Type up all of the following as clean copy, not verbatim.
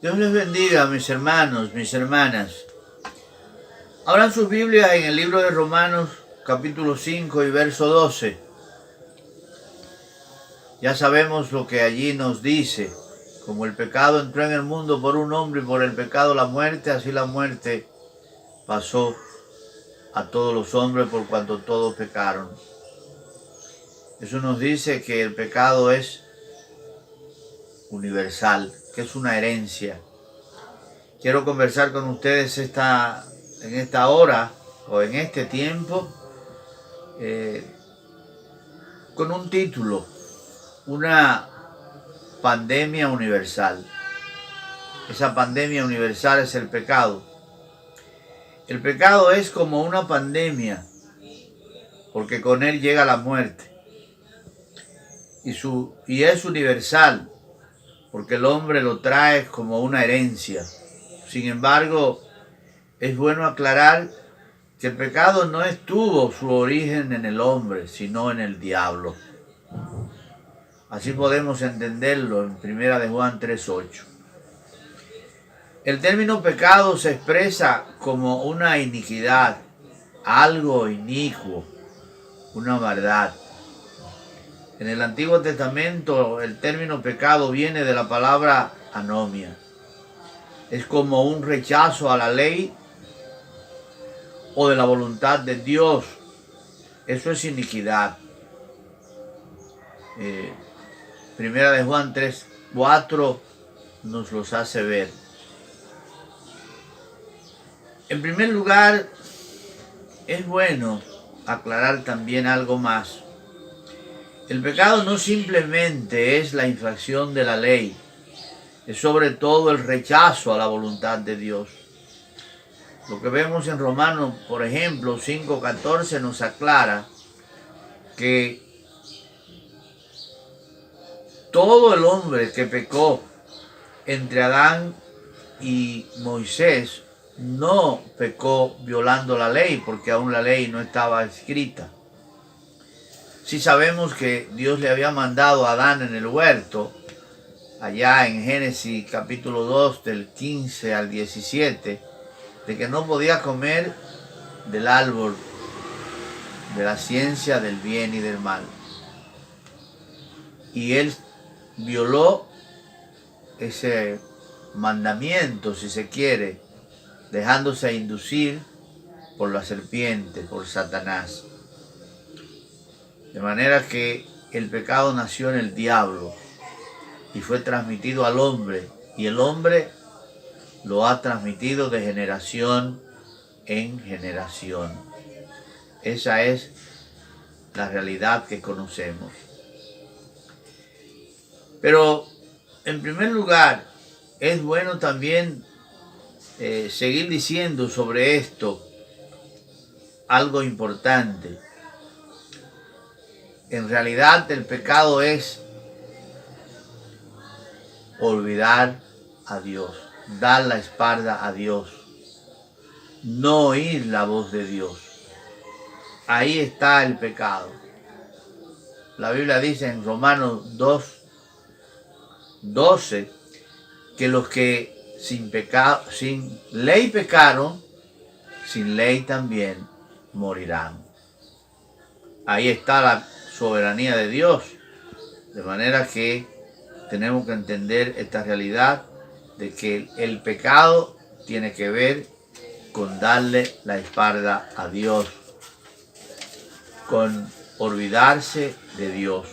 Dios les bendiga, mis hermanos, mis hermanas. Abran sus Biblias en el libro de Romanos, capítulo 5 y verso 12. Ya sabemos lo que allí nos dice. Como el pecado entró en el mundo por un hombre y por el pecado la muerte, así la muerte pasó a todos los hombres por cuanto todos pecaron. Eso nos dice que el pecado es universal, que es una herencia. Quiero conversar con ustedes en esta hora o en este tiempo con un título: una pandemia universal. Esa pandemia universal es el pecado. El pecado es como una pandemia porque con él llega la muerte. Y es universal porque el hombre lo trae como una herencia. Sin embargo, es bueno aclarar que el pecado no tuvo su origen en el hombre, sino en el diablo. Así podemos entenderlo en 1 Juan 3:8. El término pecado se expresa como una iniquidad, algo inicuo, una maldad. En el Antiguo Testamento el término pecado viene de la palabra anomia. Es como un rechazo a la ley o de la voluntad de Dios. Eso es iniquidad. Primera de Juan 3:4 nos los hace ver. En primer lugar, es bueno aclarar también algo más. El pecado no simplemente es la infracción de la ley, es sobre todo el rechazo a la voluntad de Dios. Lo que vemos en Romanos, por ejemplo, 5:14 nos aclara que todo el hombre que pecó entre Adán y Moisés no pecó violando la ley, porque aún la ley no estaba escrita. Sí sabemos que Dios le había mandado a Adán en el huerto, allá en Génesis capítulo 2, del 15 al 17, de que no podía comer del árbol de la ciencia del bien y del mal. Y él violó ese mandamiento, si se quiere, dejándose inducir por la serpiente, por Satanás. De manera que el pecado nació en el diablo y fue transmitido al hombre, y el hombre lo ha transmitido de generación en generación. Esa es la realidad que conocemos. Pero, en primer lugar, es bueno también seguir diciendo sobre esto algo importante. En realidad, el pecado es olvidar a Dios, dar la espalda a Dios, no oír la voz de Dios. Ahí está el pecado. La Biblia dice en Romanos 2:12 que los que sin ley pecaron, sin ley también morirán. Ahí está la soberanía de Dios, de manera que tenemos que entender esta realidad de que el pecado tiene que ver con darle la espalda a Dios, con olvidarse de Dios.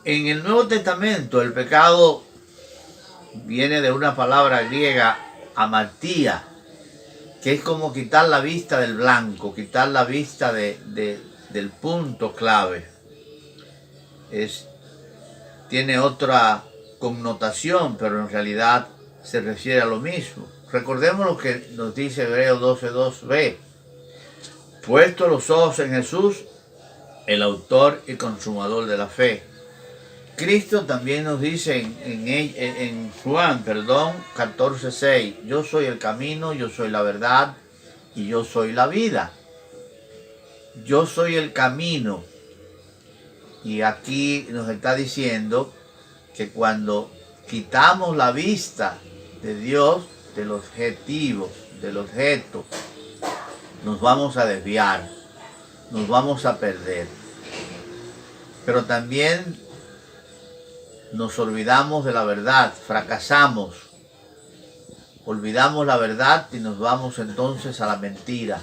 En el Nuevo Testamento el pecado viene de una palabra griega, amartía, que es como quitar la vista del blanco, quitar la vista del punto clave. Tiene otra connotación, pero en realidad se refiere a lo mismo. Recordemos lo que nos dice Hebreos 12:2b. Puesto los ojos en Jesús, el autor y consumador de la fe. Cristo también nos dice en Juan 14:6, yo soy el camino, yo soy la verdad y yo soy la vida. Yo soy el camino. Y aquí nos está diciendo que cuando quitamos la vista de Dios, del objetivo, del objeto, nos vamos a desviar, nos vamos a perder. Pero también nos olvidamos de la verdad, fracasamos, olvidamos la verdad y nos vamos entonces a la mentira.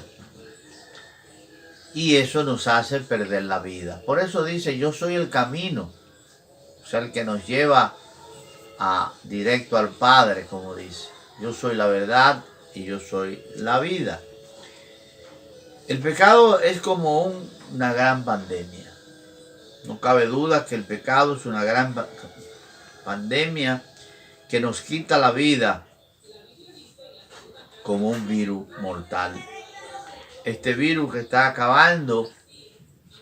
Y eso nos hace perder la vida. Por eso dice, yo soy el camino, o sea, el que nos lleva directo al Padre, como dice. Yo soy la verdad y yo soy la vida. El pecado es como una gran pandemia. No cabe duda que el pecado es una gran pandemia que nos quita la vida como un virus mortal. Este virus que está acabando,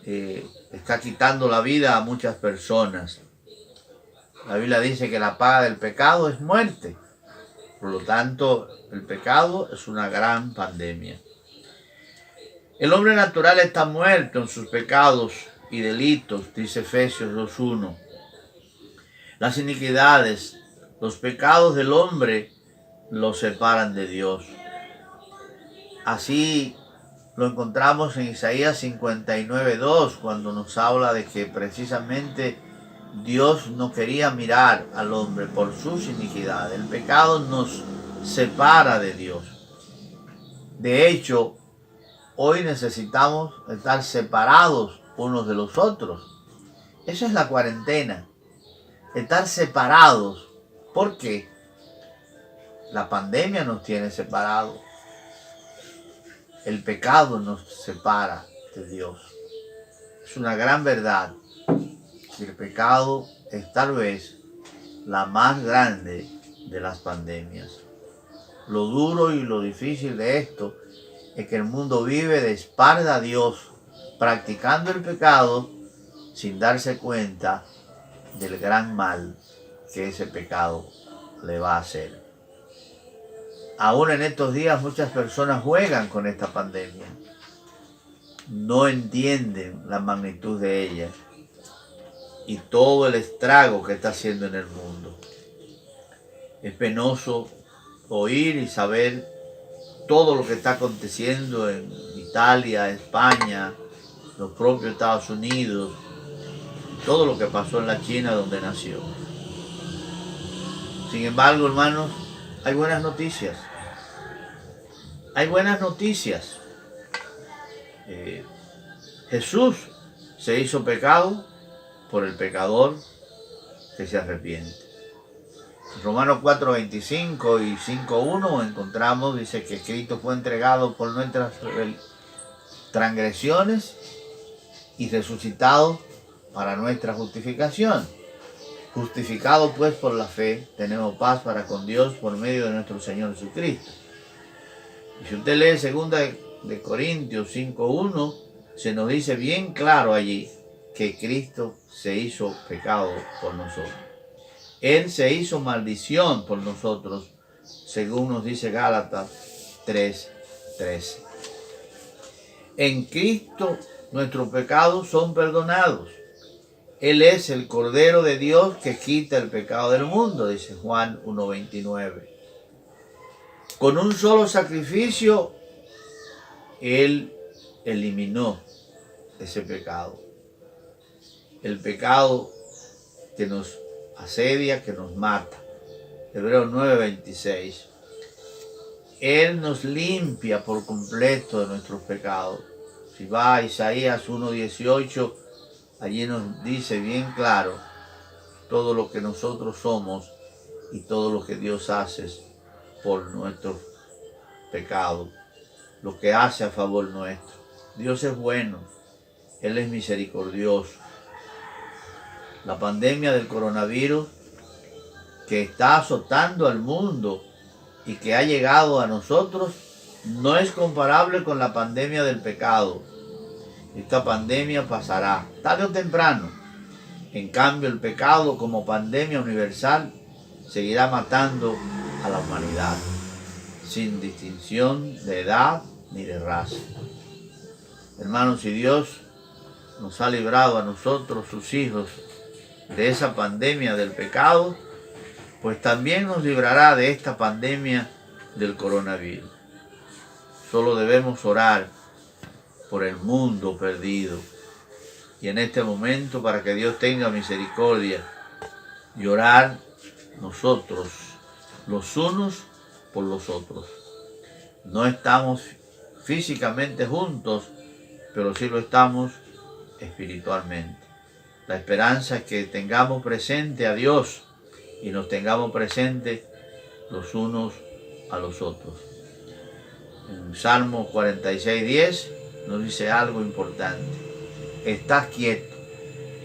está quitando la vida a muchas personas. La Biblia dice que la paga del pecado es muerte. Por lo tanto, el pecado es una gran pandemia. El hombre natural está muerto en sus pecados y delitos, dice Efesios 2:1. Las iniquidades, los pecados del hombre lo separan de Dios. Así lo encontramos en Isaías 59:2, cuando nos habla de que precisamente Dios no quería mirar al hombre por sus iniquidades. El pecado nos separa de Dios. De hecho, hoy necesitamos estar separados unos de los otros. Eso es la cuarentena, estar separados. ¿Por qué? La pandemia nos tiene separados. El pecado nos separa de Dios. Es una gran verdad. El pecado es tal vez la más grande de las pandemias. Lo duro y lo difícil de esto es que el mundo vive de espalda a Dios, practicando el pecado sin darse cuenta del gran mal que ese pecado le va a hacer. Aún en estos días muchas personas juegan con esta pandemia. No entienden la magnitud de ella y todo el estrago que está haciendo en el mundo. Es penoso oír y saber todo lo que está aconteciendo en Italia, España, los propios Estados Unidos, todo lo que pasó en la China donde nació. Sin embargo, hermanos, hay buenas noticias. Hay buenas noticias. Jesús se hizo pecado por el pecador que se arrepiente. En Romanos 4:25 y 5:1 encontramos, dice que Cristo fue entregado por nuestras transgresiones y resucitado para nuestra justificación. Justificado pues por la fe, tenemos paz para con Dios por medio de nuestro Señor Jesucristo. Y si usted lee 2 de Corintios 5:1, se nos dice bien claro allí que Cristo se hizo pecado por nosotros. Él se hizo maldición por nosotros, según nos dice Gálatas 3:13. En Cristo nuestros pecados son perdonados. Él es el Cordero de Dios que quita el pecado del mundo, dice Juan 1:29. Con un solo sacrificio, Él eliminó ese pecado. El pecado que nos asedia, que nos mata. Hebreos 9:26. Él nos limpia por completo de nuestros pecados. Si va a Isaías 1:18, allí nos dice bien claro todo lo que nosotros somos y todo lo que Dios hace por nuestros pecados, lo que hace a favor nuestro. Dios es bueno, Él es misericordioso. La pandemia del coronavirus que está azotando al mundo y que ha llegado a nosotros no es comparable con la pandemia del pecado. Esta pandemia pasará tarde o temprano. En cambio, el pecado como pandemia universal seguirá matando a la humanidad, sin distinción de edad ni de raza. Hermanos, si Dios nos ha librado a nosotros, sus hijos, de esa pandemia del pecado, pues también nos librará de esta pandemia del coronavirus. Solo debemos orar por el mundo perdido y en este momento para que Dios tenga misericordia y orar nosotros los unos por los otros. No estamos físicamente juntos, pero sí lo estamos espiritualmente. La esperanza es que tengamos presente a Dios y nos tengamos presente los unos a los otros. En Salmo 46:10 nos dice algo importante. Estad quieto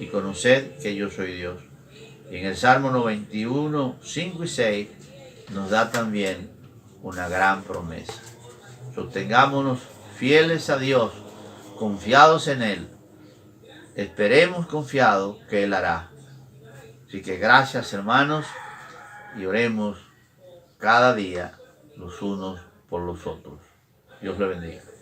y conoced que yo soy Dios. Y en el Salmo 91:5 y 6 nos da también una gran promesa. Sostengámonos fieles a Dios, confiados en Él. Esperemos confiados que Él hará. Así que gracias, hermanos, y oremos cada día los unos por los otros. Dios le bendiga.